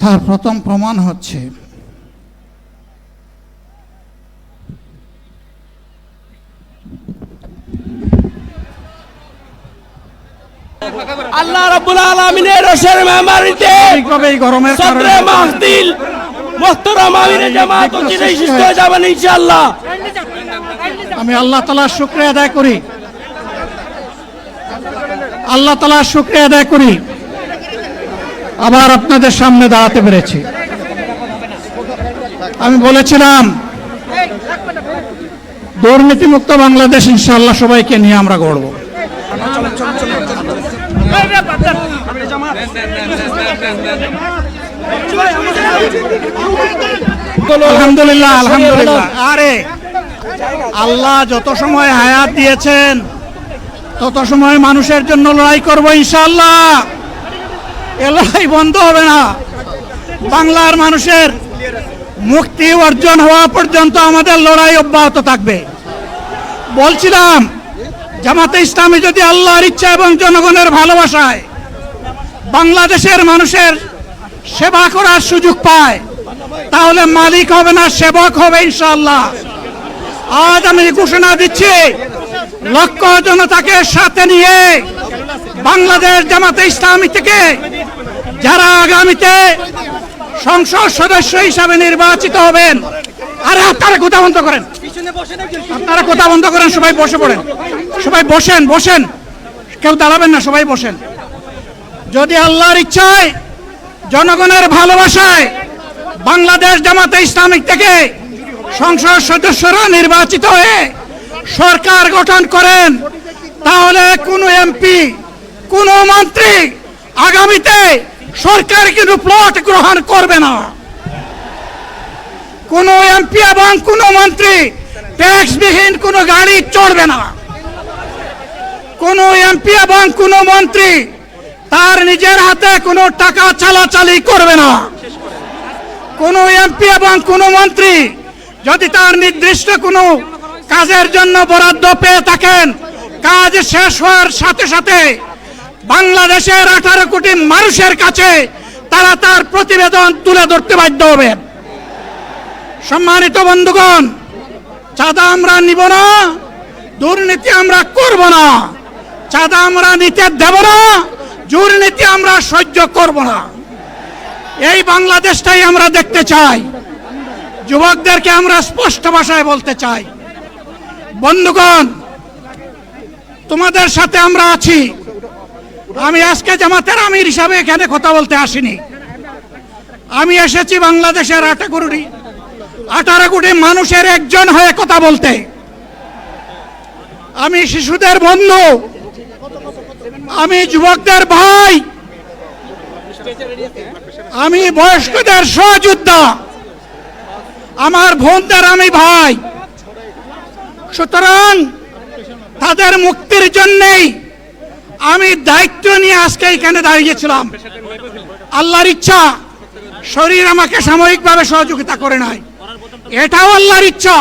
কথার প্রথম প্রমাণ হচ্ছে আল্লাহ রাব্বুল আলামিনের রশের মেহমানিতে এই গরমের সদরে মাহফিল মুহতারাম আমিরে জামাত চিরাই সুস্থ হয়ে যাবেন ইনশাআল্লাহ। আমি আল্লাহ তাআলার শুকরিয়া আদায় করি, আল্লাহ তাআলার শুকরিয়া আদায় করি আবার আপনাদের সামনে দাঁড়াতে পেরেছি। আমি বলেছিলাম দুর্নীতিমুক্ত বাংলাদেশ ইনশাআল্লাহ সবাইকে নিয়ে আমরা গড়ব। আলহামদুলিল্লাহ আলহামদুলিল্লাহ। আরে আল্লাহ যত সময় হায়াত দিয়েছেন তত সময় মানুষের জন্য লড়াই করব ইনশাআল্লাহ। এ লড়াই বন্ধ হবে না। বাংলার মানুষের মুক্তি অর্জন হওয়া পর্যন্ত আমাদের লড়াই অব্যাহত থাকবে। বলছিলাম জামাতে ইসলামী যদি আল্লাহর ইচ্ছা এবং জনগণের ভালোবাসায় বাংলাদেশের মানুষের সেবা করার সুযোগ পায় তাহলে মালিক হবে না, সেবক হবে ইনশাআল্লাহ। আজ আমি ঘোষণা দিচ্ছি লক্ষ জনতাকে সাথে নিয়ে বাংলাদেশ জামাতে ইসলামী থেকে যারা আগামীতে সংসদ সদস্য হিসাবে নির্বাচিত হবেন, আরে আপনারা কথা বন্ধ করেন, আপনারা কথা বন্ধ করেন, সবাই বসে পড়েন, সবাই বসেন বসেন, কেউ দাঁড়াবেন না, সবাই বসেন। যদি আল্লাহর ইচ্ছায় জনগণের ভালোবাসায় বাংলাদেশ জামাতে ইসলামী থেকে সংসদ সদস্যরা নির্বাচিত হয়ে সরকার গঠন করেন তাহলে কোনো এমপি কোনো মন্ত্রী আগামীতে সরকার কিন্তু প্লট গ্রহণ করবে না। কোনো এমপি এবং কোনো মন্ত্রী ট্যাক্সবিহীন কোনো গাড়ি চড়বে না। কোনো এমপি এবং কোনো মন্ত্রী তার নিজের হাতে কোনো টাকা চালাচালি করবে না। কোনো এমপি এবং কোনো মন্ত্রী যদি তার নির্দিষ্ট কোনো কাজের জন্য বরাদ্দ পেয়ে থাকেন, কাজ শেষ হওয়ার সাথে সাথে বাংলাদেশের 18 কোটি মানুষের কাছে তারা তার প্রতিবেদন তুলে ধরতে বাধ্য হবে। সম্মানিত বন্ধুগণ, চাঁদা আমরা নিব না, দুর্নীতি আমরা করব না, চাঁদা আমরা নিতে দেব না, দুর্নীতি আমরা সহ্য করব না। এই বাংলাদেশটাই আমরা দেখতে চাই। যুবকদেরকে আমরা স্পষ্ট ভাষায় বলতে চাই, বন্ধুগণ তোমাদের সাথে আমরা আছি। আমি আজকে জামাতের আমির হিসাবে এখানে কথা বলতে আসিনি। আমি এসেছি বাংলাদেশের 18 কোটি মানুষের একজন হয়ে কথা বলতে। আমি শিশুদের বন্ধু, আমি যুবকদের ভাই, আমি বয়স্কদের সহযোদ্ধা, আমার বোনদের আমি ভাই। সুতরাং তাদের মুক্তির জন্যই আমি দায়িত্ব নিয়ে আজকে এখানে দাঁড়িয়েছিলাম। আল্লাহর ইচ্ছা শরীর আমাকে সাময়িকভাবে সহযোগিতা করে নাই, এটাও আল্লাহর ইচ্ছা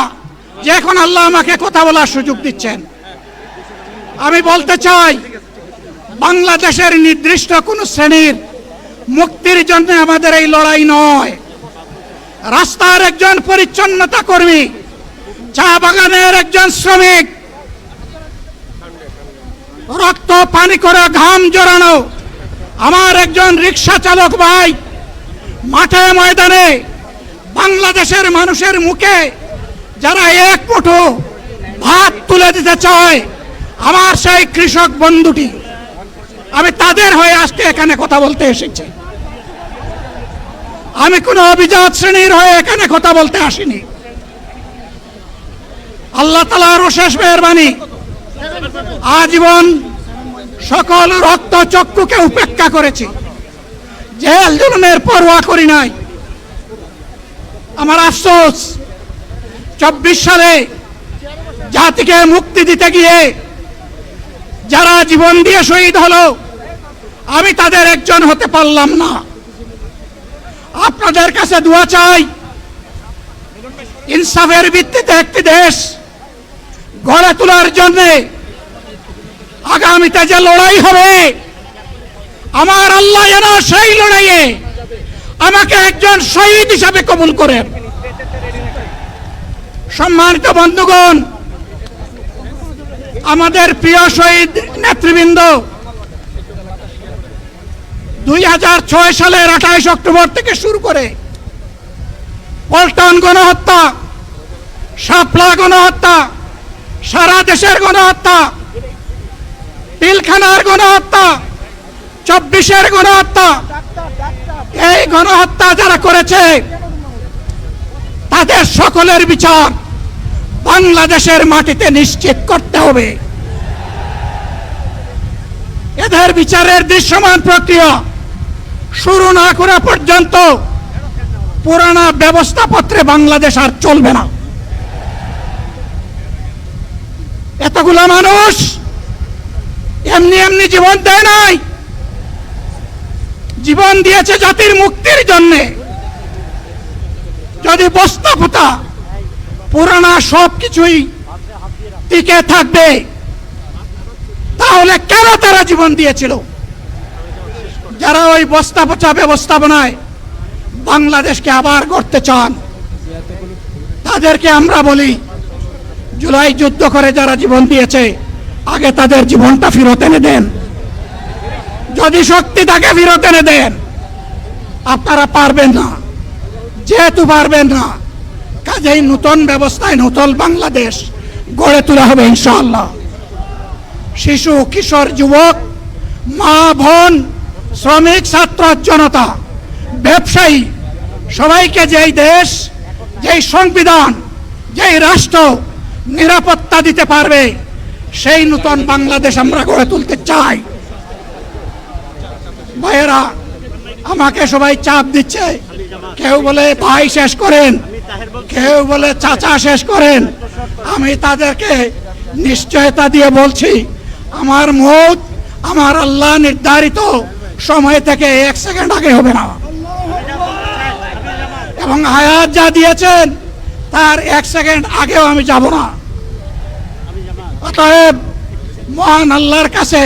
যে এখন আল্লাহ আমাকে কথা বলার সুযোগ দিচ্ছেন। আমি বলতে চাই বাংলাদেশের নির্দিষ্ট কোন শ্রেণীর মুক্তির জন্য আমাদের এই লড়াই নয়। রাস্তার একজন পরিচ্ছন্নতা কর্মী, চা বাগানের একজন শ্রমিক, রক্ত পানি করে ঘাম জড়ানো আমার একজন রিক্সা চালক ভাই মাঠে ময়দানে বাংলাদেশের মানুষের মুখে যারা এক মুঠো ভাত তুলে দিতে চায়, আমার সেই কৃষক বন্ধুটি, আমি তাদের হয়ে আজকে এখানে কথা বলতে এসেছি। আমি কোনো অভিজাত শ্রেণীর হয়ে এখানে কথা বলতে আসিনি। আল্লাহ তাআলার অশেষ মেহেরবানি, আজীবন সকল রক্ত চক্ষুকে উপেক্ষা করেছি, জেল জুলুমের পরোয়া করি নাই। আমার আফসোস 24 সালে জাতিকে মুক্তি দিতে গিয়ে যারা জীবন দিয়ে শহীদ হলো, আমি তাদের একজন হতে পারলাম না। আপনাদের কাছে দোয়া চাই, ইনসাফের ভিত্তিতে একটি দেশ গড়ে তোলার জন্য আগামীতে যে লড়াই হবে, আমার আল্লাহ যেন সেই লড়াইয়ে আমাকে একজন শহীদ হিসাবে কবুল করেন। সম্মানিত বন্ধুগণ, আমাদের প্রিয় শহীদ নেতৃবৃন্দ 2006 সালের 28 অক্টোবর থেকে শুরু করে পল্টন গণহত্যা, শাপলা গণহত্যা, সারা দেশের গণহত্যা, পিলখানার গণহত্যা, 24-এর গণহত্যা, এই গণহত্যা যারা করেছে তাদের সকলের বিচার বাংলাদেশের মাটিতে নিশ্চিত করতে হবে। এদের বিচারের দৃশ্যমান প্রক্রিয়া শুরু না করা পর্যন্ত পুরানা ব্যবস্থাপত্রে বাংলাদেশ আর চলবে না। এতগুলো মানুষ এমনি এমনি জীবন দেয় নাই, জীবন দিয়েছে জাতির মুক্তির জন্যে। যদি বস্তাপোতা পুরানা সবকিছুই টিকে থাকবে তাহলে কেন তারা জীবন দিয়েছিল? যারা ওই বস্তাপচা ব্যবস্থাপনায় বাংলাদেশকে আবার গড়তে চান তাদেরকে আমরা বলি, জুলাই যুদ্ধ করে যারা জীবন দিয়েছে আগে তাদের জীবনটা ফেরত এনে দেন। যদি শক্তি থাকে ফেরত এনে দেন। আপনারা পারবেন না, যেহেতু পারবেন না, কাজেই নতুন ব্যবস্থায় নতুন বাংলাদেশ গড়ে তোলা হবে ইনশাআল্লাহ। শিশু, কিশোর, যুবক, মা, বোন, শ্রমিক, ছাত্র, জনতা, ব্যবসায়ী সবাইকে যেই দেশ, যেই সংবিধান, যেই রাষ্ট্র নিরাপত্তা দিতে পারবে সেই নতুন বাংলাদেশ আমরা গড়ে তুলতে চাই। ভাইয়েরা, আমাকে সবাই চাপ দিচ্ছে, কেউ বলে ভাই শেষ করেন, কেউ বলে চাচা শেষ করেন। আমি তাদেরকে নিশ্চয়তা দিয়ে বলছি, আমার মত আমার আল্লাহ নির্ধারিত সময় থেকে 1 সেকেন্ড আগে হবে না, এবং হায়াত যা দিয়েছেন তার 1 সেকেন্ড আগেও আমি যাব না। অতএব মহান আল্লাহর কাছে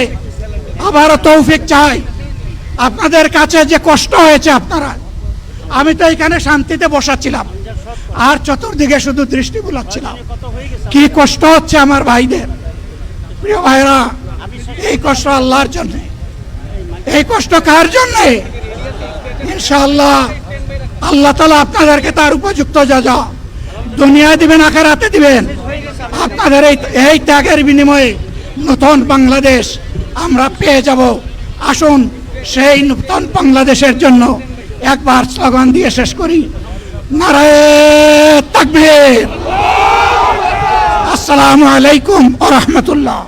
আবারও তৌফিক চাই। আপনাদের কাছে যে কষ্ট হয়েছে, আপনারা, আমি তো এখানে শান্তিতে বসাচ্ছিলাম আর চতুর্দিকে শুধু দৃষ্টি বুলাচ্ছিলাম, কি কষ্ট হচ্ছে আমার ভাইদের। প্রিয় ভাইরা, এই কষ্ট আল্লাহর জন্য। এই কষ্ট কার জন্য? ইনশাআল্লাহ আল্লাহ তাআলা আপনাদেরকে তার উপযুক্ত যা দুনিয়া দিবেন, আখিরাতে দিবেন। আপনাদের এই ত্যাগের বিনিময়ে নতুন বাংলাদেশ আমরা পেয়ে যাব। আসুন সেই নতুন বাংলাদেশের জন্য একবার স্লোগান দিয়ে শেষ করি, নারায়ে তাকবীর। আসসালামু আলাইকুম ওয়া রাহমাতুল্লাহ।